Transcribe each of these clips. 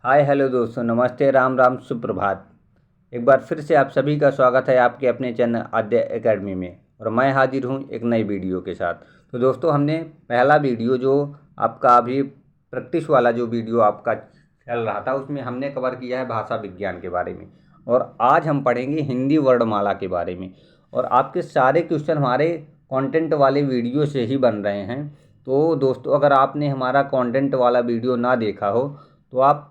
Hi hello दोस्तों, नमस्ते, राम राम, सुप्रभात। एक बार फिर से आप सभी का स्वागत है आपके अपने चैनल आद्य एकेडमी में। और मैं हाजिर हूँ एक नई वीडियो के साथ। तो दोस्तों, हमने पहला वीडियो जो आपका अभी प्रैक्टिस वाला जो वीडियो आपका चल रहा था, उसमें हमने कवर किया है भाषा विज्ञान के बारे में। और आज हम पढ़ेंगे हिंदी वर्णमाला के बारे में। और आपके सारे क्वेश्चन हमारे कंटेंट वाले वीडियो से ही बन रहे हैं। तो दोस्तों, अगर आपने हमारा कंटेंट वाला वीडियो ना देखा हो तो आप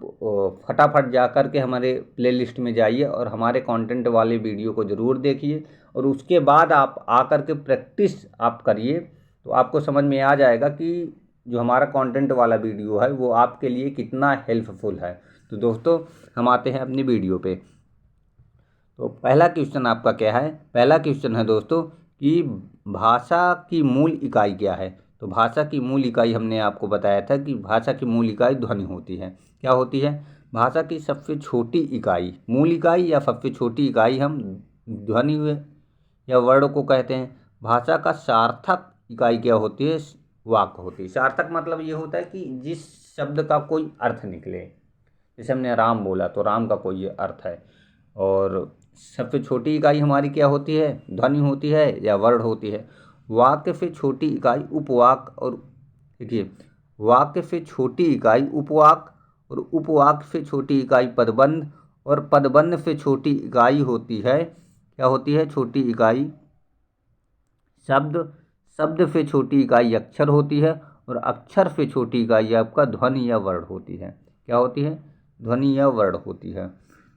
फटाफट जा कर के हमारे प्लेलिस्ट में जाइए और हमारे कंटेंट वाले वीडियो को ज़रूर देखिए। और उसके बाद आप आकर के प्रैक्टिस आप करिए, तो आपको समझ में आ जाएगा कि जो हमारा कंटेंट वाला वीडियो है वो आपके लिए कितना हेल्पफुल है। तो दोस्तों, हम आते हैं अपनी वीडियो पे। तो पहला क्वेश्चन आपका क्या है? पहला क्वेश्चन है दोस्तों कि भाषा की मूल इकाई क्या है। तो भाषा की मूल इकाई हमने आपको बताया था कि भाषा की मूल इकाई ध्वनि होती है। क्या होती है? भाषा की सबसे छोटी इकाई, मूल इकाई या सबसे छोटी इकाई हम ध्वनि या वर्ण को कहते हैं। भाषा का सार्थक इकाई क्या होती है? वाक्य होती है। सार्थक मतलब ये होता है कि जिस शब्द का कोई अर्थ निकले। जैसे हमने राम बोला तो राम का कोई अर्थ है। और सबसे छोटी इकाई हमारी क्या होती है? ध्वनि होती है या वर्ण होती है। वाक्य से छोटी इकाई उपवाक्य और देखिए, वाक्य से छोटी इकाई उपवाक्य और उपवाक्य से छोटी इकाई पदबंध और पदबंध से छोटी इकाई होती है, क्या होती है? छोटी इकाई शब्द। शब्द से छोटी इकाई अक्षर होती है और अक्षर से छोटी इकाई आपका ध्वनि या वर्ण होती है। क्या होती है? ध्वनि या वर्ण होती है।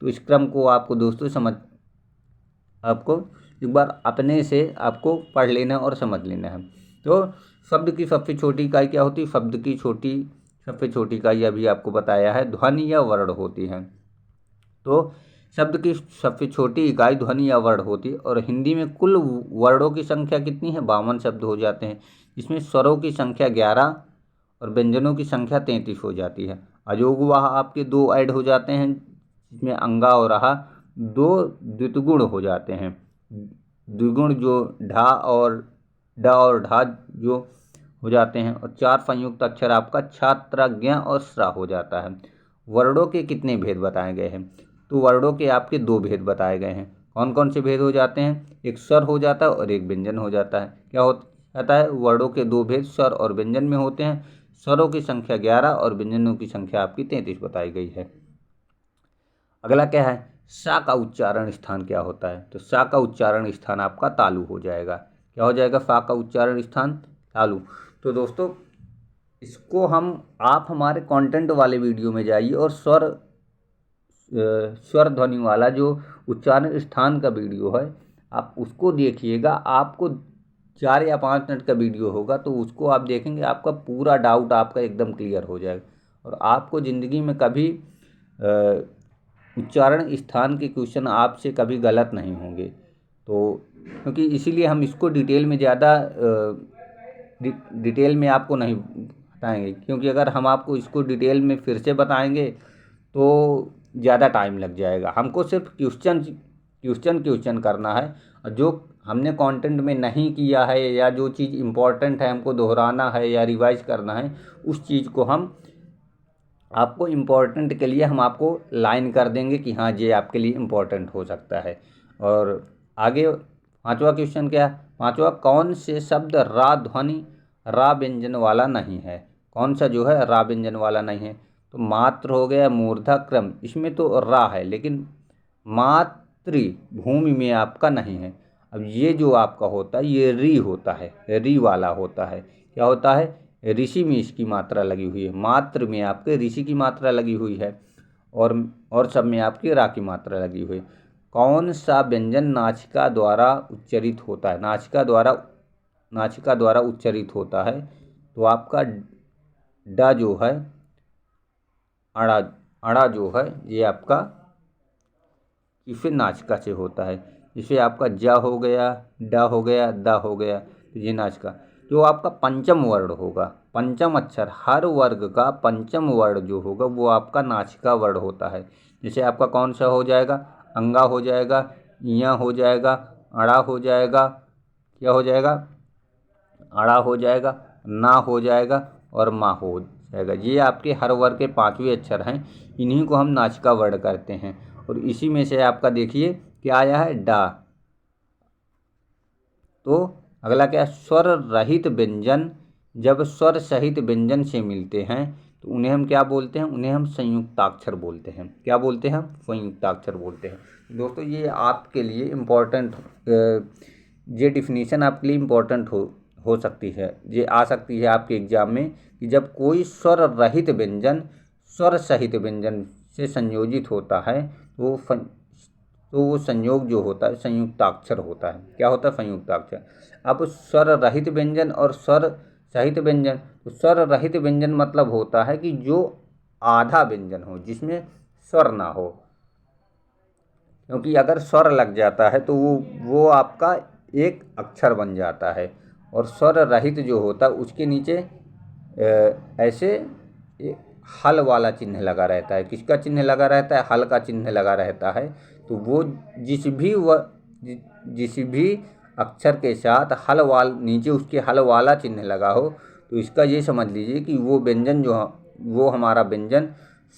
तो इस क्रम को आपको दोस्तों आपको एक बार अपने से आपको पढ़ लेना और समझ लेना है। तो शब्द की सबसे छोटी इकाई क्या होती है? शब्द की सबसे छोटी इकाई अभी आपको बताया है, ध्वनि या वर्ण होती है। तो शब्द की सबसे छोटी इकाई ध्वनि या वर्ण होती है। और हिंदी में कुल वर्णों की संख्या कितनी है? 52 शब्द हो जाते हैं। इसमें स्वरों की संख्या 11 और व्यंजनों की संख्या 33 हो जाती है। अजोग वह आपके 2 ऐड हो जाते हैं, जिसमें अंगा और रहा 2 द्वितगुण हो जाते हैं। द्विगुण जो ढा और ड और ढा जो हो जाते हैं। और 4 संयुक्त अक्षर आपका छात्र ज्ञ और श्रा हो जाता है। वर्णों के कितने भेद बताए गए हैं? तो वर्णों के आपके 2 भेद बताए गए हैं। कौन कौन से भेद हो जाते हैं? एक स्वर हो जाता है और एक व्यंजन हो जाता है। क्या हो जाता है? वर्णों के 2 भेद स्वर और व्यंजन में होते हैं। स्वरों की संख्या 11 और व्यंजनों की संख्या आपकी 33 बताई गई है। अगला क्या है? सा का उच्चारण स्थान क्या होता है? तो सा का उच्चारण स्थान आपका तालु हो जाएगा। क्या हो जाएगा? सा का उच्चारण स्थान तालु। तो दोस्तों, इसको आप हमारे कंटेंट वाले वीडियो में जाइए और स्वर ध्वनि वाला जो उच्चारण स्थान का वीडियो है आप उसको देखिएगा। आपको 4 या 5 मिनट का वीडियो होगा, तो उसको आप देखेंगे, आपका पूरा डाउट आपका एकदम क्लियर हो जाएगा। और आपको ज़िंदगी में कभी उच्चारण स्थान के क्वेश्चन आपसे कभी गलत नहीं होंगे। तो क्योंकि इसीलिए हम इसको डिटेल में ज़्यादा डिटेल में आपको नहीं बताएंगे, क्योंकि अगर हम आपको इसको डिटेल में फिर से बताएंगे तो ज़्यादा टाइम लग जाएगा। हमको सिर्फ क्वेश्चन करना है। और जो हमने कंटेंट में नहीं किया है या जो चीज़ इम्पोर्टेंट है हमको दोहराना है या रिवाइज करना है, उस चीज़ को हम आपको इम्पोर्टेंट के लिए हम आपको लाइन कर देंगे कि हाँ, ये आपके लिए इम्पोर्टेंट हो सकता है। और आगे 5वां क्वेश्चन क्या है? 5वां, कौन से शब्द रा ध्वनि रा व्यंजन वाला नहीं है? कौन सा जो है रा व्यंजन वाला नहीं है? तो मात्र हो गया, मूर्धा क्रम, इसमें तो रा है लेकिन मातृ भूमि में आपका नहीं है। अब ये जो आपका होता है ये री होता है, री वाला होता है। क्या होता है? ऋषि में इसकी मात्रा लगी हुई है, मात्र में आपके ऋषि की मात्रा लगी हुई है और सब में आपकी रा की मात्रा लगी हुई है। कौन सा व्यंजन नासिका द्वारा उच्चरित होता है? नासिका द्वारा उच्चरित होता है। तो आपका ड जो है, अड़ा अड़ा जो है ये आपका किसे नासिका से होता है। जिसे आपका ज हो गया, ड हो गया, द हो गया, तो ये नासिका। जो आपका पंचम वर्ण होगा, पंचम अक्षर, हर वर्ग का पंचम वर्ण जो होगा वो आपका नासिका वर्ण होता है। जैसे आपका कौन सा हो जाएगा? अंगा हो जाएगा, इया हो जाएगा, अड़ा हो जाएगा, क्या हो जाएगा? अड़ा हो जाएगा, ना हो जाएगा और मा हो जाएगा। ये आपके हर वर्ग के 5वें अक्षर हैं, इन्हीं को हम नासिका वर्ण करते हैं। और इसी में से आपका देखिए क्या आया है, डा। तो अगला क्या है, स्वर रहित व्यंजन जब स्वर सहित व्यंजन से मिलते हैं तो उन्हें हम क्या बोलते हैं, उन्हें हम संयुक्ताक्षर बोलते हैं। क्या बोलते हैं, हम संयुक्ताक्षर बोलते हैं। दोस्तों ये आपके लिए इम्पोर्टेंट, ये डिफिनीशन आपके लिए इम्पोर्टेंट हो सकती है, ये आ सकती है आपके एग्जाम में कि जब कोई स्वर रहित व्यंजन स्वर सहित व्यंजन से संयोजित होता है तो वो संयोग जो होता है संयुक्ताक्षर होता है। क्या होता है, संयुक्ताक्षर। अब स्वर रहित व्यंजन और स्वर सहित व्यंजन, तो स्वर रहित व्यंजन मतलब होता है कि जो आधा व्यंजन हो, जिसमें स्वर ना हो, क्योंकि अगर स्वर लग जाता है तो वो आपका एक अक्षर बन जाता है। और स्वर रहित जो होता है उसके नीचे ऐसे हल वाला चिन्ह लगा रहता है। किसका चिन्ह लगा रहता है, हल का चिन्ह लगा रहता है। तो वो जिस भी अक्षर के साथ नीचे उसके हल वाला चिन्ह लगा हो, तो इसका ये समझ लीजिए कि वो व्यंजन वो हमारा व्यंजन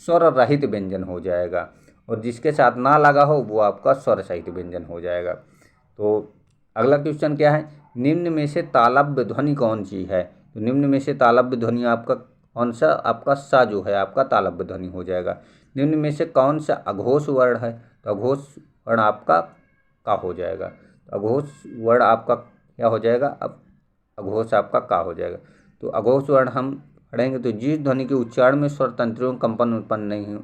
स्वर रहित व्यंजन हो जाएगा। और जिसके साथ ना लगा हो वो आपका स्वर सहित व्यंजन हो जाएगा। तो अगला क्वेश्चन क्या है, निम्न में से तालव्य ध्वनि कौन सी है। तो निम्न में से तालव्य ध्वनि आपका कौन सा, आपका सा जो है आपका तालव्य ध्वनि हो जाएगा। निम्न में से कौन सा अघोष वर्ण है, तो अघोष वर्ण आपका का हो जाएगा। तो अघोष वर्ण आपका क्या हो जाएगा, अब अघोष आपका का हो जाएगा। तो अघोष वर्ण हम पढ़ेंगे तो जिस ध्वनि के उच्चारण में स्वर तंत्रियों में कंपन उत्पन्न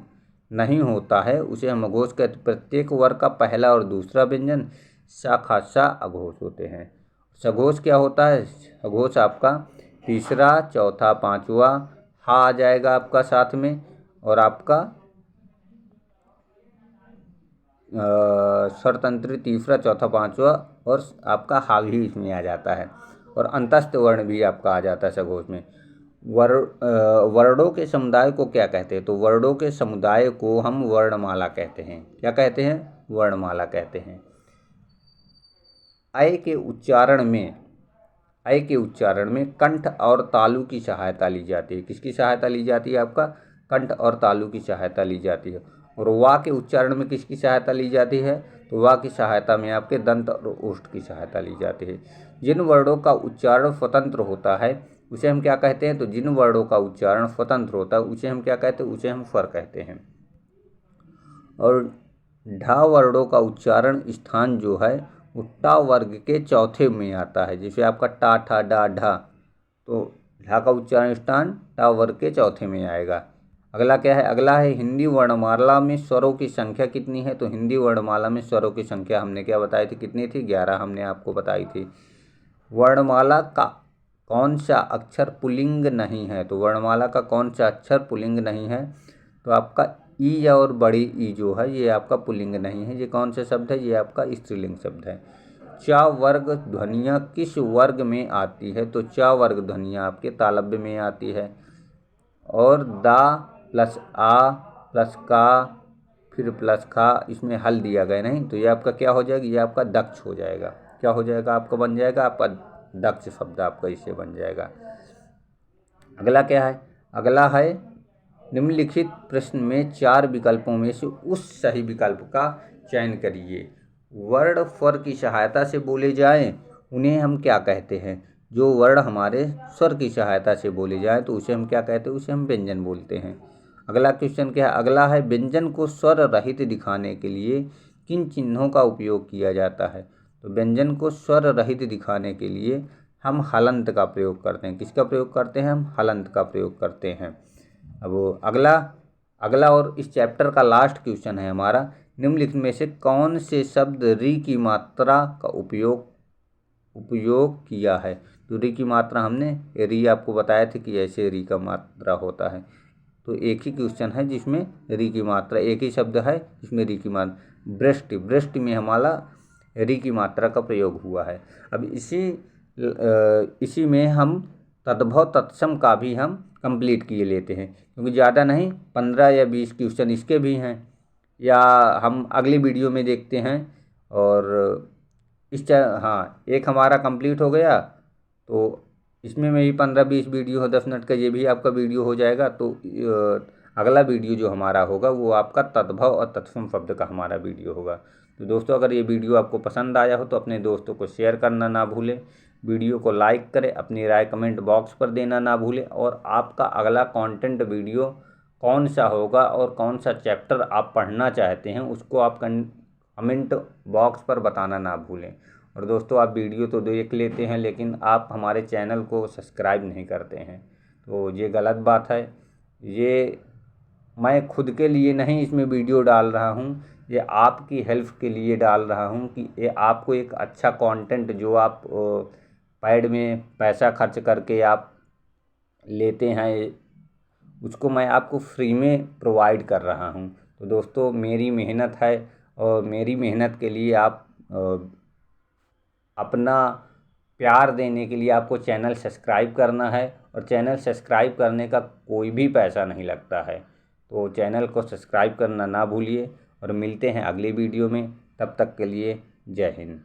नहीं होता है उसे हम अघोष कहते। प्रत्येक वर्ग का पहला और दूसरा व्यंजन सा खासा अघोष होते हैं। सघोष क्या होता है, अघोष आपका तीसरा, चौथा, पांचवा, हा आ जाएगा आपका साथ में, और आपका स्वरतंत्र तीसरा, चौथा, पांचवा, और आपका हा भी इसमें आ जाता है। और अंतस्थ वर्ण भी आपका आ जाता है सघोष में। वर्णों के समुदाय को क्या कहते हैं, तो वर्णों के समुदाय को हम वर्णमाला कहते हैं। क्या कहते हैं, वर्णमाला कहते हैं। अय के उच्चारण में कंठ और तालु की सहायता ली जाती है। किसकी सहायता ली जाती है, आपका कंठ और तालु की सहायता ली जाती है। और वा के उच्चारण में किसकी सहायता ली जाती है, तो वा की सहायता में आपके दंत और ओष्ठ की सहायता ली जाती है। जिन वर्णों का उच्चारण स्वतंत्र होता है उसे हम क्या कहते हैं, तो जिन वर्णों का उच्चारण स्वतंत्र होता है उसे हम क्या कहते हैं, उसे हम स्वर कहते हैं। और ढा वर्णों का उच्चारण स्थान जो है वो टा वर्ग के चौथे में आता है। जैसे आपका टा, ठा, डा, ढा, तो ढा का उच्चारण स्थान टा वर्ग के चौथे में आएगा। अगला क्या है, अगला है हिंदी वर्णमाला में स्वरों की संख्या कितनी है। तो हिंदी वर्णमाला में स्वरों की संख्या हमने क्या बताई थी, कितनी थी, 11 हमने आपको बताई थी। वर्णमाला का कौन सा अक्षर पुल्लिंग नहीं है, तो वर्णमाला का कौन सा अक्षर पुल्लिंग नहीं है, तो आपका ई और बड़ी ई जो है ये आपका पुल्लिंग नहीं है। ये कौन सा शब्द है, ये आपका स्त्रीलिंग शब्द है। चा वर्ग ध्वनियाँ किस वर्ग में आती है, तो चा वर्ग ध्वनियाँ आपके तालव्य में आती है। और दा प्लस आ प्लस का फिर प्लस खा, इसमें हल दिया गया नहीं, तो ये आपका क्या हो जाएगा, ये आपका दक्ष हो जाएगा। क्या हो जाएगा, आपका बन जाएगा, आपका दक्ष शब्द आपका इससे बन जाएगा। अगला क्या है, अगला है निम्नलिखित प्रश्न में 4 विकल्पों में से उस सही विकल्प का चयन करिए। वर्ण स्वर की सहायता से बोले जाएं उन्हें हम क्या कहते हैं। जो वर्ण हमारे स्वर की सहायता से बोले जाएं तो उसे हम क्या कहते हैं, उसे हम व्यंजन बोलते हैं। अगला क्वेश्चन क्या है, अगला है व्यंजन को स्वर रहित दिखाने के लिए किन चिन्हों का उपयोग किया जाता है। तो व्यंजन को स्वर रहित दिखाने के लिए हम हलंत का प्रयोग करते हैं। किसका प्रयोग करते हैं, हम हलंत का प्रयोग करते हैं। अब अगला और इस चैप्टर का लास्ट क्वेश्चन है हमारा, निम्नलिखित में से कौन से शब्द री की मात्रा का उपयोग किया है। तो री की मात्रा हमने री आपको बताया था कि ऐसे री का मात्रा होता है। तो एक ही क्वेश्चन है जिसमें री की मात्रा, एक ही शब्द है जिसमें री की मात्रा, ब्रेस्ट में हमारा री की मात्रा का प्रयोग हुआ है। अब इसी में हम तद्भव तत्सम का भी हम कंप्लीट किए लेते हैं, क्योंकि ज़्यादा नहीं 15 या 20 क्वेश्चन इसके भी हैं, या हम अगली वीडियो में देखते हैं। और हाँ, एक हमारा कंप्लीट हो गया, तो इसमें मेरी 15-20 वीडियो हो 10 मिनट का, ये भी आपका वीडियो हो जाएगा। तो अगला वीडियो जो हमारा होगा वो आपका तद्भव और तत्सम शब्द का हमारा वीडियो होगा। तो दोस्तों, अगर ये वीडियो आपको पसंद आया हो तो अपने दोस्तों को शेयर करना ना भूलें, वीडियो को लाइक करें, अपनी राय कमेंट बॉक्स पर देना ना भूलें, और आपका अगला कंटेंट वीडियो कौन सा होगा और कौन सा चैप्टर आप पढ़ना चाहते हैं उसको आप कमेंट बॉक्स पर बताना ना भूलें। और दोस्तों, आप वीडियो तो देख लेते हैं लेकिन आप हमारे चैनल को सब्सक्राइब नहीं करते हैं, तो ये गलत बात है। ये मैं खुद के लिए नहीं इसमें वीडियो डाल रहा हूँ, ये आपकी हेल्प के लिए डाल रहा हूँ कि ये आपको एक अच्छा कंटेंट जो आप पैड में पैसा खर्च करके आप लेते हैं, उसको मैं आपको फ्री में प्रोवाइड कर रहा हूँ। तो दोस्तों, मेरी मेहनत है और मेरी मेहनत के लिए आप अपना प्यार देने के लिए आपको चैनल सब्सक्राइब करना है, और चैनल सब्सक्राइब करने का कोई भी पैसा नहीं लगता है। तो चैनल को सब्सक्राइब करना ना भूलिए, और मिलते हैं अगली वीडियो में। तब तक के लिए जय हिंद।